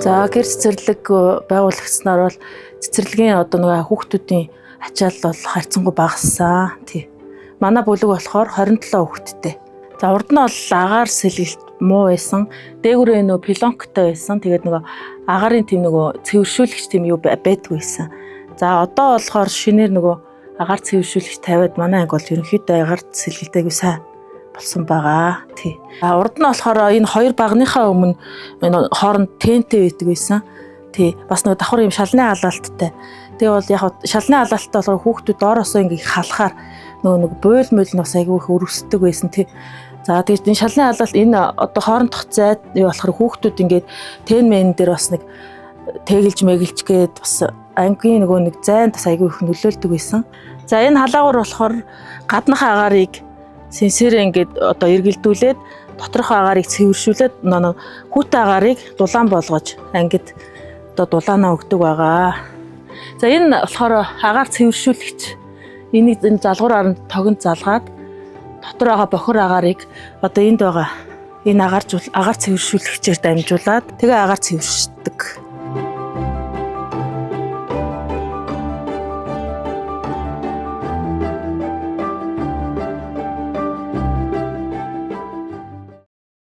За гэр цэцэрлэг байгуулагдсанаар бол цэцэрлэгийн одоо нэг хүүхдүүдийн ачаал бол харьцангуй багассан. Тий. Манай бүлэг болохоор 27 хүүхэдтэй. За урд нь бол агаар сэлгэлт муу байсан. Дээгүүрээ нөө пилонктой байсан. Тэгээд нөгөө агарын тэм нөгөө цэвэршүүлэгч тэм юу байдгүй байсан. За одоо болохоор шинээр нөгөө агаар цэвэршүүлэгч тавиад манай анги бол ерөнхийдөө агаар сэлгэлтэйгүй сайн болсон байгаа. Тий. Урд нь болохоор энэ хоёр багныхаа өмнө энэ хооронд тентэй байдаг байсан. Тий. Бас нөгөө давхар юм шалны алаалттай. Тэгээ бол яг шалны алаалттай болохоор хүүхдүүд доороосоо ингээ халахаар нөгөө нэг буйл мөл нь бас айгүй их өрөвсдөг байсан. Тий. За тэгээд энэ шалны алаалт энэ одоо хоорондох зайд юу болохоор хүүхдүүд ингээд тен мен дээр бас нэг тэгэлж мэгэлж гээд бас ангийн нөгөө нэг зайд бас айгүй их нөлөөлдөг байсан. За энэ халаагуур болохоор гаднах агаарыг сенсорээ ингээд одоо эргэлдүүлээд доторх агаарыг цэвэршүүлээд хүүтэй агаарыг дулаан болгож ангид одоо дулаанаа өгдөг байгаа. За энэ болохоор агаар цэвэршүүлэгч. Энийг энэ залгуур аранд тогонд залгаад дотор байгаа бохир агаарыг одоо энд байгаа энэ агаар цэвэршүүлэгчээр дамжуулаад тэгээ агаар цэвэршдэг.